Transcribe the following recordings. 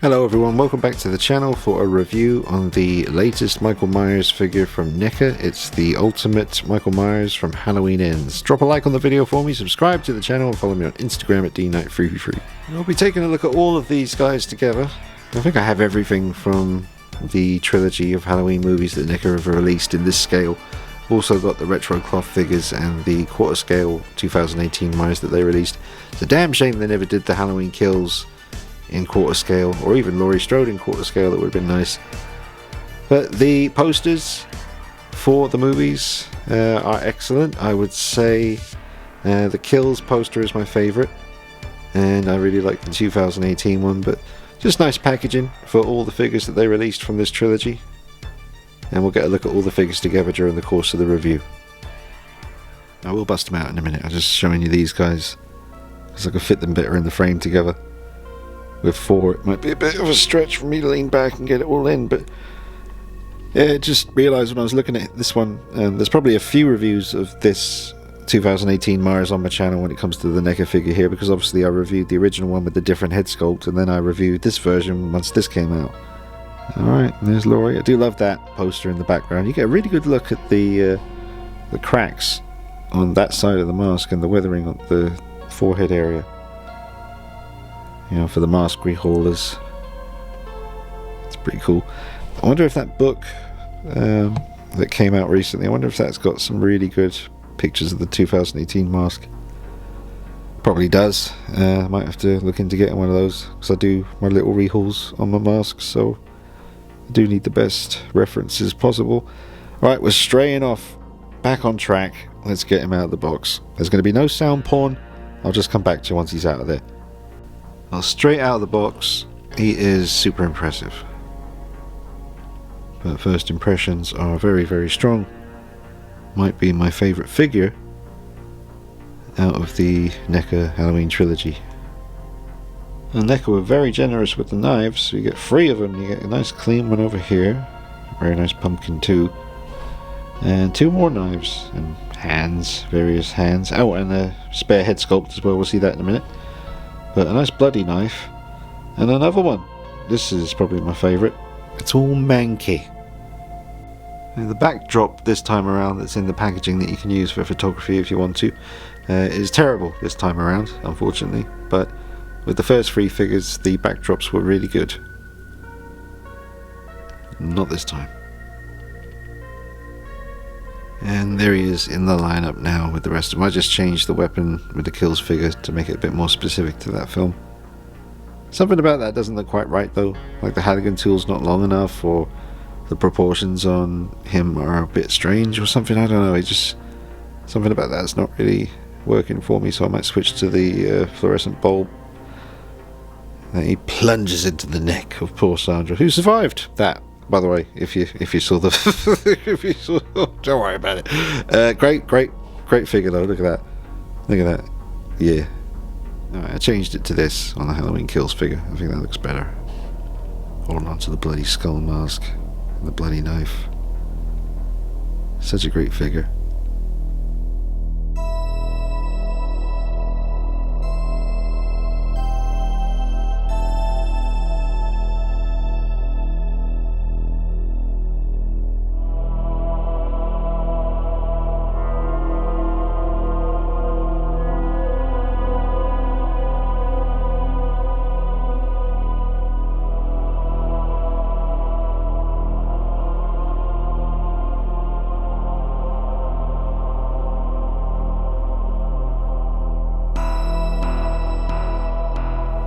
Hello everyone, welcome back to the channel for a review on the latest Michael Myers figure from Neca. It's the ultimate Michael Myers from Halloween Ends. Drop a like on the video for me, subscribe to the channel, and follow me on Instagram at dknight333. I'll be taking a look at all of these guys together. I think I have everything from the trilogy of Halloween movies that Neca have released in this scale. Also got the retro cloth figures and the quarter scale 2018 Myers that they released. It's a damn shame they never did the Halloween Kills in quarter scale, or even Laurie Strode in quarter scale. That would have been nice. But the posters for the movies are excellent. I would say the Kills poster is my favourite, and I really like the 2018 one, but just nice packaging for all the figures that they released from this trilogy. And we'll get a look at all the figures together during the course of the review. I will bust them out in a minute. I'm just showing you these guys because I can fit them better in the frame together. With four, it might be a bit of a stretch for me to lean back and get it all in, but yeah, just realised when I was looking at this one, there's probably a few reviews of this 2018 Myers on my channel when it comes to the Neca figure here, because obviously I reviewed the original one with the different head sculpt, and then I reviewed this version once this came out. Alright, there's Laurie. I do love that poster in the background. You get a really good look at the cracks on that side of the mask and the weathering on the forehead area. You know, for the mask rehaulers. It's pretty cool. I wonder if that book that came out recently, I wonder if that's got some really good pictures of the 2018 mask. Probably does. I might have to look into getting one of those, because I do my little rehauls on my masks, so I do need the best references possible. Alright, we're straying off. Back on track. Let's get him out of the box. There's going to be no sound porn. I'll just come back to you once he's out of there. Well, straight out of the box, he is super impressive. But first impressions are very, very strong. Might be my favourite figure out of the Neca Halloween trilogy. And Neca were very generous with the knives, so you get 3 of them. You get a nice clean one over here, very nice pumpkin too, and 2 more knives and hands, various hands. Oh, and a spare head sculpt as well. We'll see that in a minute. But a nice bloody knife, and another one. This is probably my favourite. It's all manky. And the backdrop this time around that's in the packaging that you can use for photography if you want to is terrible this time around, unfortunately. But with the first 3 figures, the backdrops were really good. Not this time. And there he is in the lineup now with the rest of them. I just changed the weapon with the Kills figure to make it a bit more specific to that film. Something about that doesn't look quite right though. Like the Halligan tool's not long enough, or the proportions on him are a bit strange or something. I don't know. Something about that's not really working for me, so I might switch to the fluorescent bulb. And he plunges into the neck of poor Sandra, who survived that. By the way, if you saw the don't worry about it. Great figure though. Look at that. Yeah. Alright, I changed it to this on the Halloween Kills figure. I think that looks better. Holding on to the bloody skull mask and the bloody knife. Such a great figure.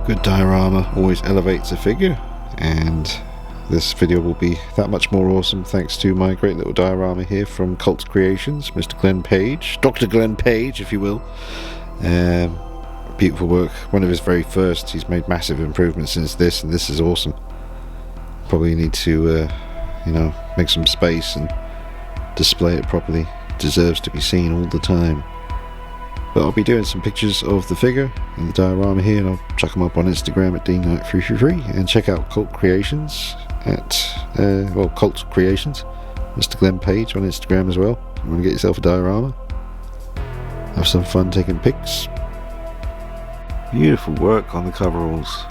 Good diorama always elevates a figure, and this video will be that much more awesome thanks to my great little diorama here from Cult Creations, Mr. Glenn Page, Dr. Glenn Page if you will. Beautiful work, one of his very first. He's made massive improvements since this, and this is awesome. Probably need to make some space and display it properly. It deserves to be seen all the time. But I'll be doing some pictures of the figure and the diorama here, and I'll chuck them up on Instagram at dknight333, and check out Cult Creations at Cult Creations, Mr. Glenn Page on Instagram as well. If you want to get yourself a diorama, have some fun taking pics. Beautiful work on the coveralls.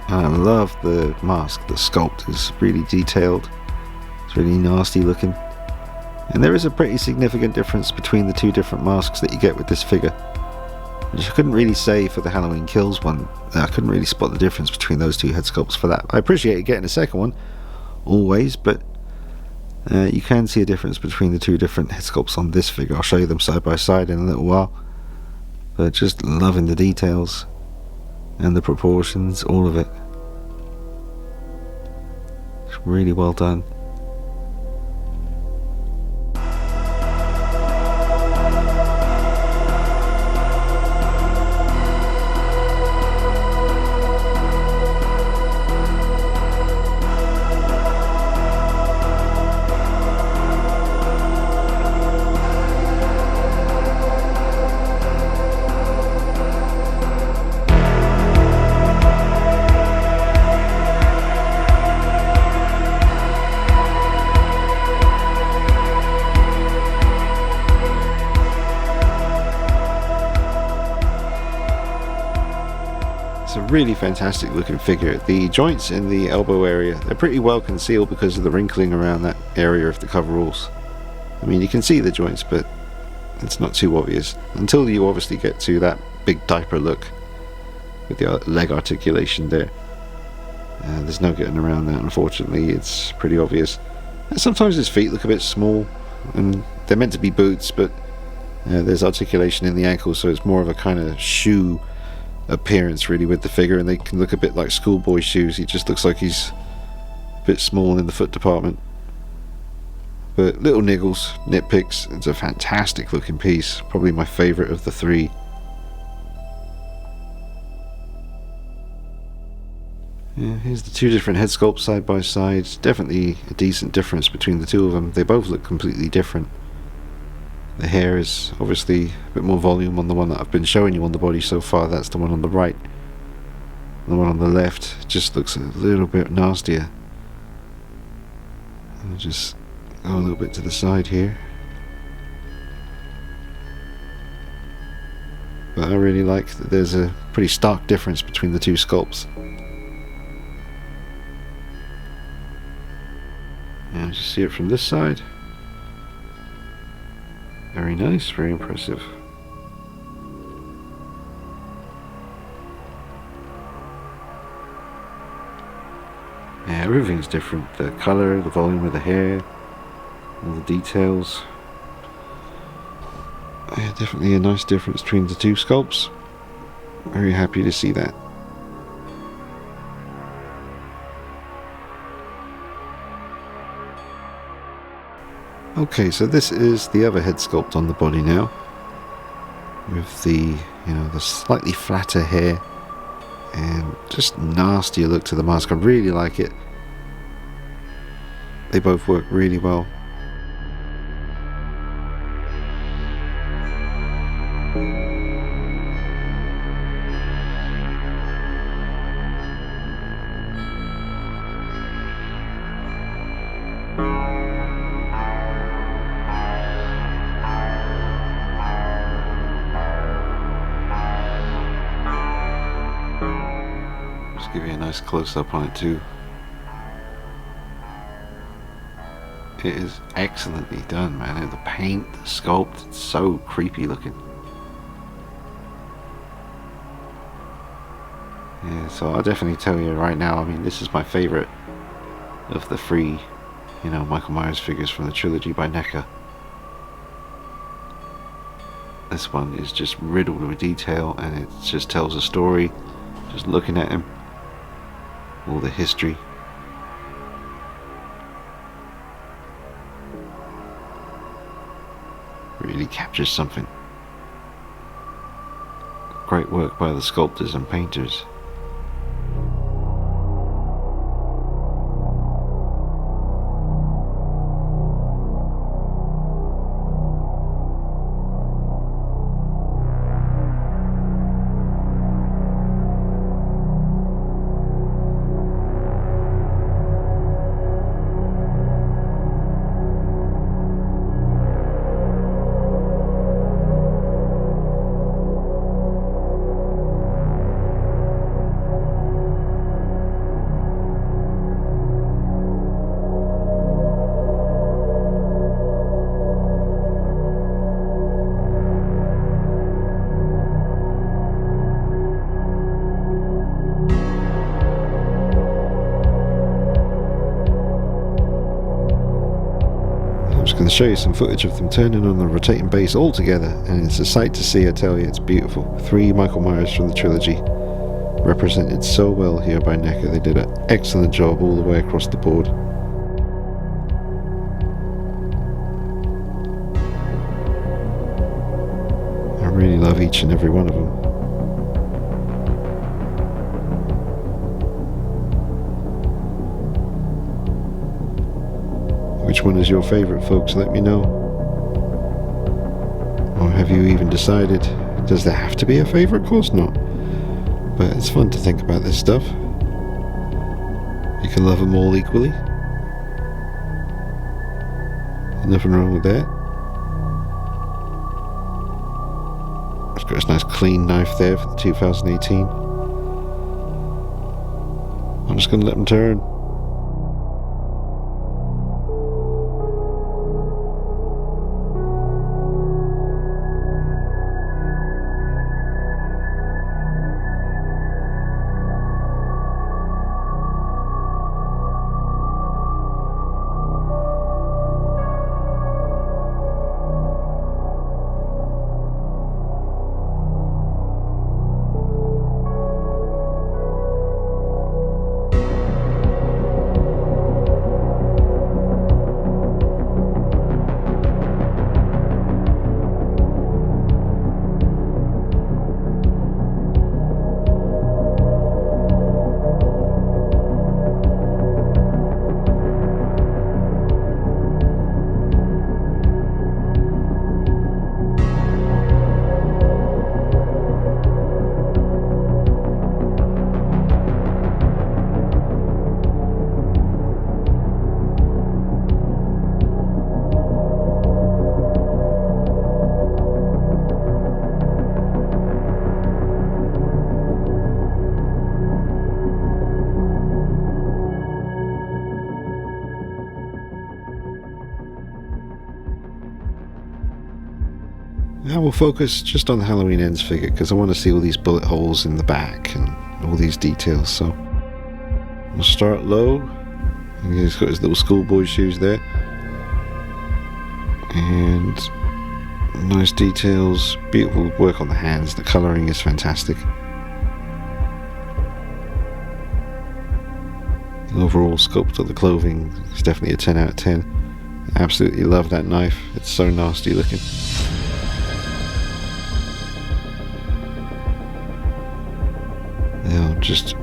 And I love the mask. The sculpt is really detailed. It's really nasty looking. And there is a pretty significant difference between the two different masks that you get with this figure. Which I couldn't really say for the Halloween Kills one. I couldn't really spot the difference between those two head sculpts for that. I appreciate getting a second one, always, but you can see a difference between the two different head sculpts on this figure. I'll show you them side by side in a little while. But just loving the details and the proportions, all of it. It's really well done. It's a really fantastic looking figure. The joints in the elbow area, they're pretty well concealed because of the wrinkling around that area of the coveralls. I mean, you can see the joints, but it's not too obvious until you obviously get to that big diaper look with the leg articulation there. There's no getting around that, unfortunately. It's pretty obvious. And sometimes his feet look a bit small, and they're meant to be boots, but there's articulation in the ankles, so it's more of a kind of shoe appearance really with the figure, and they can look a bit like schoolboy shoes. He just looks like he's a bit small in the foot department, but little niggles, nitpicks. It's a fantastic looking piece, probably my favorite of the three. Yeah, here's the two different head sculpts side by side. Definitely a decent difference between the two of them. They both look completely different. The hair is obviously a bit more volume on the one that I've been showing you on the body so far. That's the one on the right. The one on the left just looks a little bit nastier. I'll just go a little bit to the side here. But I really like that there's a pretty stark difference between the two sculpts. And just see it from this side. Very nice, very impressive. Yeah, everything's different. The colour, the volume of the hair, all the details. Yeah, definitely a nice difference between the two sculpts. Very happy to see that. Okay, so this is the other head sculpt on the body now, with the, the slightly flatter hair and just nastier look to the mask. I really like it. They both work really well. Give you a nice close-up on it too. It is excellently done, man. The paint, the sculpt, it's so creepy looking. Yeah, so I'll definitely tell you right now, I mean, this is my favorite of the three, Michael Myers figures from the trilogy by Neca. This one is just riddled with detail, and it just tells a story. Just looking at him. All the history. Really captures something. Great work by the sculptors and painters. show you some footage of them turning on the rotating base all together, and it's a sight to see, I tell you. It's beautiful. 3 Michael Myers from the trilogy, represented so well here by Neca. They did an excellent job all the way across the board. I really love each and every one of them. Which one is your favourite, folks? Let me know. Or have you even decided? Does there have to be a favourite? Of course not. But it's fun to think about this stuff. You can love them all equally. There's nothing wrong with that. It's got a nice clean knife there for the 2018. I'm just going to let them turn. Now we'll focus just on the Halloween Ends figure, because I want to see all these bullet holes in the back and all these details. So we'll start low. And he's got his little schoolboy shoes there, and nice details, beautiful work on the hands. The colouring is fantastic. The overall sculpt of the clothing is definitely a 10 out of 10. I absolutely love that knife. It's so nasty looking. Now just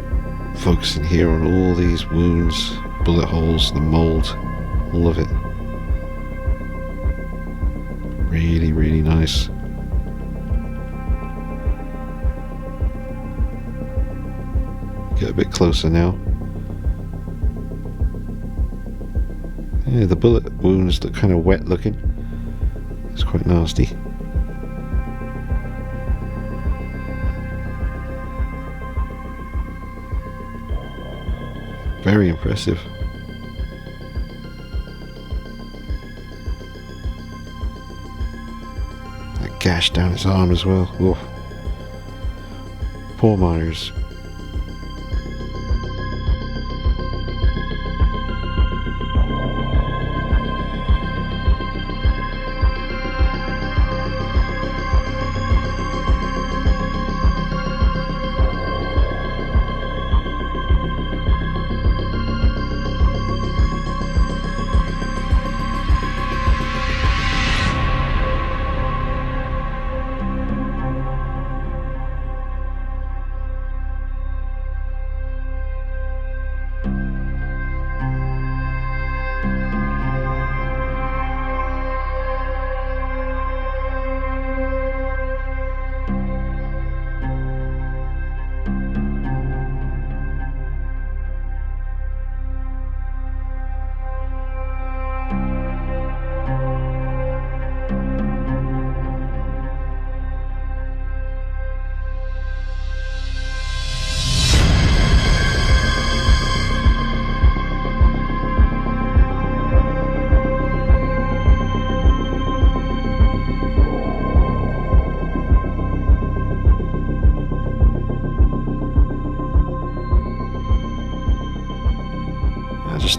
focusing here on all these wounds, bullet holes, the mold, all of it. Really, really nice. Get a bit closer now. Yeah, the bullet wounds look kind of wet looking. It's quite nasty. Very impressive. That gash down his arm as well. Oof. Poor Myers.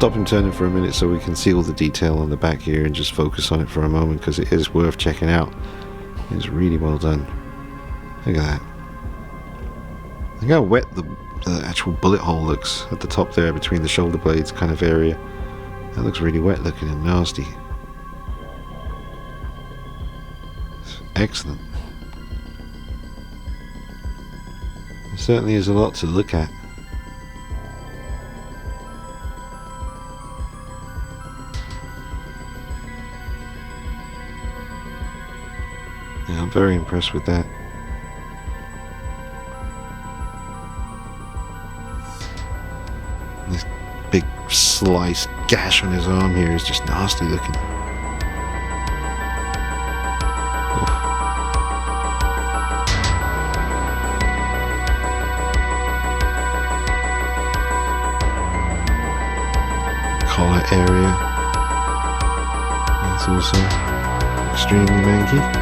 stop him turning for a minute so we can see all the detail on the back here and just focus on it for a moment, because it is worth checking out. It's really well done. Look at that. Look how wet the actual bullet hole looks at the top there between the shoulder blades kind of area. That looks really wet looking and nasty. It's excellent. There certainly is a lot to look at. Yeah, I'm very impressed with that. This big slice gash on his arm here is just nasty looking. Oof. Collar area. That's also extremely manky.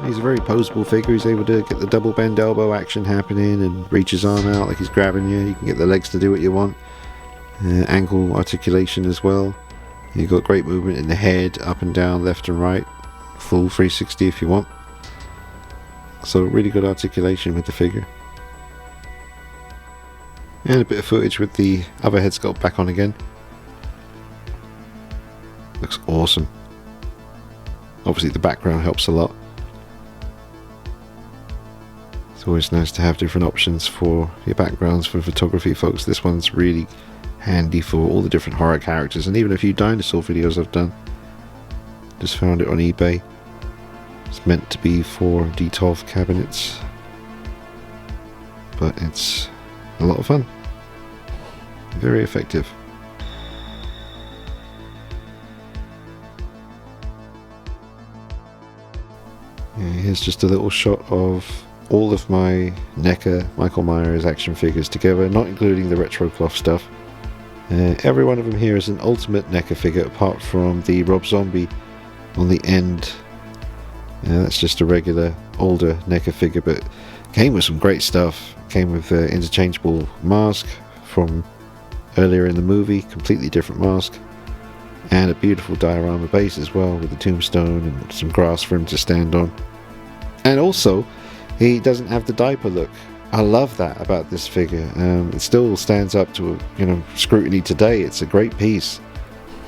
He's a very poseable figure. He's able to get the double bend elbow action happening and reach his arm out like he's grabbing you. You can get the legs to do what you want. Ankle articulation as well. You've got great movement in the head, up and down, left and right. Full 360 if you want. So really good articulation with the figure. And a bit of footage with the other head sculpt back on again. Looks awesome. Obviously the background helps a lot. It's always nice to have different options for your backgrounds for photography, folks. This one's really handy for all the different horror characters and even a few dinosaur videos I've done. Just found it on eBay. It's meant to be for Detolf cabinets, but it's a lot of fun. Very effective. Yeah, here's just a little shot of all of my Neca Michael Myers action figures together, not including the retro cloth stuff. Every one of them here is an ultimate Neca figure apart from the Rob Zombie on the end. That's just a regular older Neca figure, but came with some great stuff. Came with an interchangeable mask from earlier in the movie, completely different mask, and a beautiful diorama base as well with the tombstone and some grass for him to stand on. And also, he doesn't have the diaper look. I love that about this figure. It still stands up to scrutiny today. It's a great piece.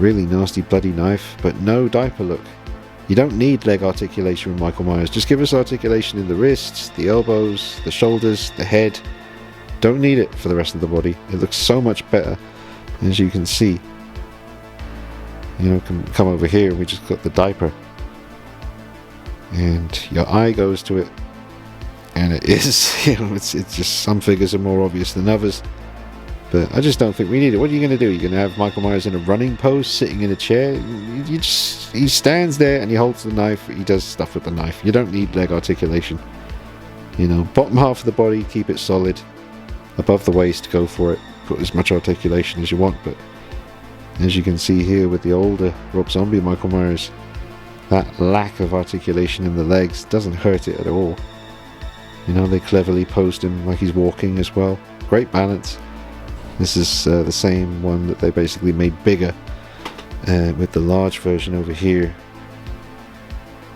Really nasty bloody knife, but no diaper look. You don't need leg articulation with Michael Myers. Just give us articulation in the wrists, the elbows, the shoulders, the head. Don't need it for the rest of the body. It looks so much better. As you can see, come over here, we just got the diaper. And your eye goes to it. And it is, it's just some figures are more obvious than others. But I just don't think we need it. What are you going to do? You're going to have Michael Myers in a running pose, sitting in a chair? He stands there and he holds the knife. He does stuff with the knife. You don't need leg articulation. Bottom half of the body, keep it solid. Above the waist, go for it. Put as much articulation as you want. But as you can see here with the older Rob Zombie Michael Myers, that lack of articulation in the legs doesn't hurt it at all. They cleverly posed him like he's walking as well. Great balance. This is the same one that they basically made bigger with the large version over here.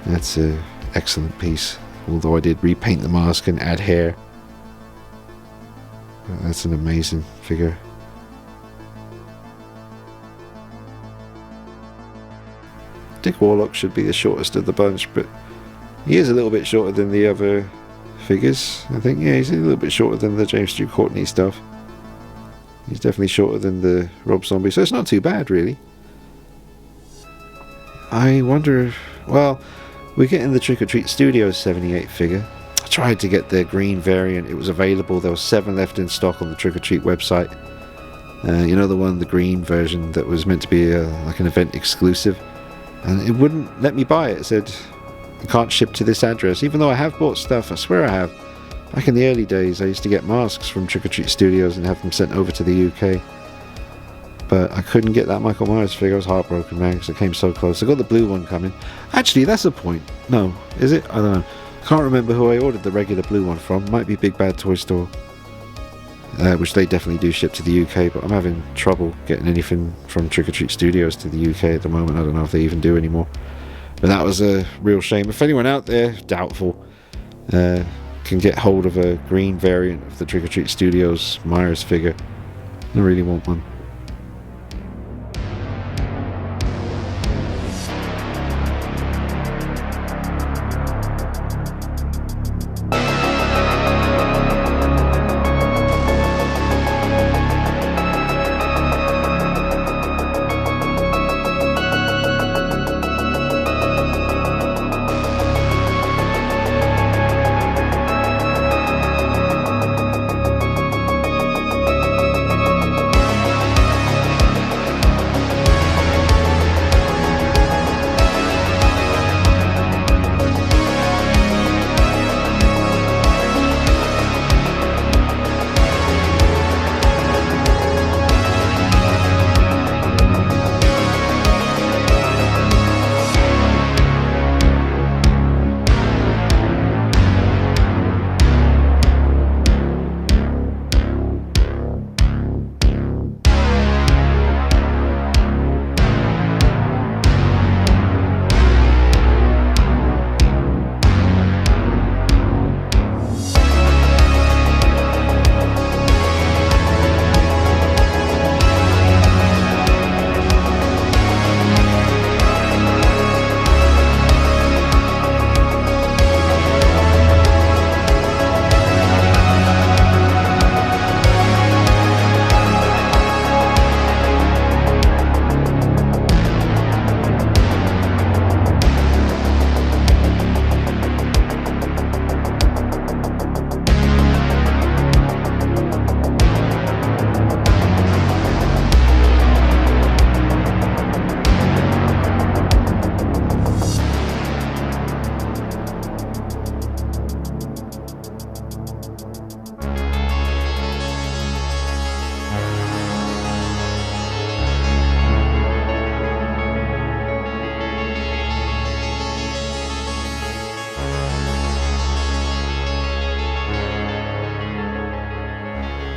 That's an excellent piece. Although I did repaint the mask and add hair. But that's an amazing figure. Dick Warlock should be the shortest of the bunch, but he is a little bit shorter than the other figures, I think. Yeah, he's a little bit shorter than the James Stu Courtney stuff. He's definitely shorter than the Rob Zombie, so it's not too bad, really. I wonder if, well, we're getting the Trick or Treat Studios 78 figure. I tried to get the green variant. It was available. There was 7 left in stock on the Trick or Treat website. You know, the one, the green version that was meant to be like an event exclusive. And it wouldn't let me buy it. It said, you can't ship to this address. Even though I have bought stuff, I swear I have. Back in the early days, I used to get masks from Trick or Treat Studios and have them sent over to the UK. But I couldn't get that Michael Myers figure. I was heartbroken, man, because it came so close. I got the blue one coming. Actually, that's the point. No, is it? I don't know. Can't remember who I ordered the regular blue one from. Might be Big Bad Toy Store. Which they definitely do ship to the UK, but I'm having trouble getting anything from Trick or Treat Studios to the UK at the moment. I don't know if they even do anymore. But that was a real shame. If anyone out there, doubtful, can get hold of a green variant of the Trick or Treat Studios Myers figure, I really want one.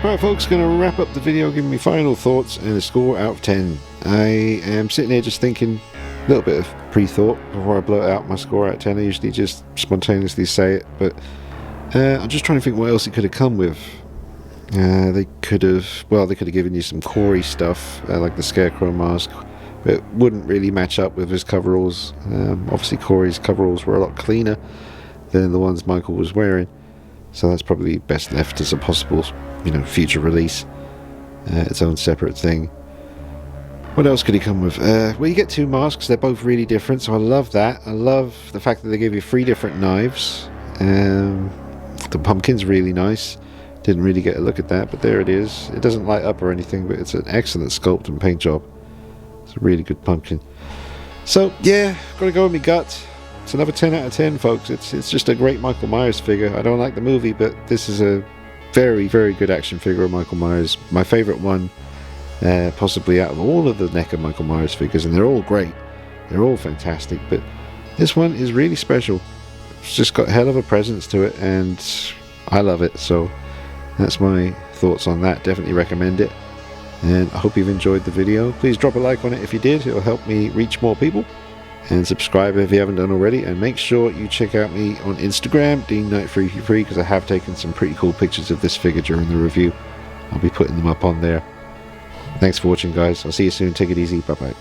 Alright folks, going to wrap up the video giving me final thoughts and a score out of 10. I am sitting here just thinking, a little bit of pre-thought before I blow out my score out of 10. I usually just spontaneously say it, but I'm just trying to think what else it could have come with. They could have given you some Corey stuff, like the Scarecrow mask, but it wouldn't really match up with his coveralls. Obviously Corey's coveralls were a lot cleaner than the ones Michael was wearing, so that's probably best left as a possible, future release, its own separate thing. What else could he come with? Well, you get 2 masks. They're both really different, so I love that. I love the fact that they gave you 3 different knives. The pumpkin's really nice. Didn't really get a look at that, but there it is. It doesn't light up or anything, but it's an excellent sculpt and paint job. It's a really good pumpkin. So yeah, gotta go with my gut. It's another 10 out of 10, folks. It's just a great Michael Myers figure. I don't like the movie, but this is a very, very good action figure of Michael Myers. My favorite one, possibly out of all of the Neca Michael Myers figures, and they're all great. They're all fantastic, but this one is really special. It's just got a hell of a presence to it, and I love it. So that's my thoughts on that. Definitely recommend it, and I hope you've enjoyed the video. Please drop a like on it if you did. It'll help me reach more people, and subscribe if you haven't done already, and make sure you check out me on Instagram, DeanKnight333, because I have taken some pretty cool pictures of this figure during the review. I'll be putting them up on there. Thanks for watching, guys. I'll see you soon. Take it easy. Bye bye.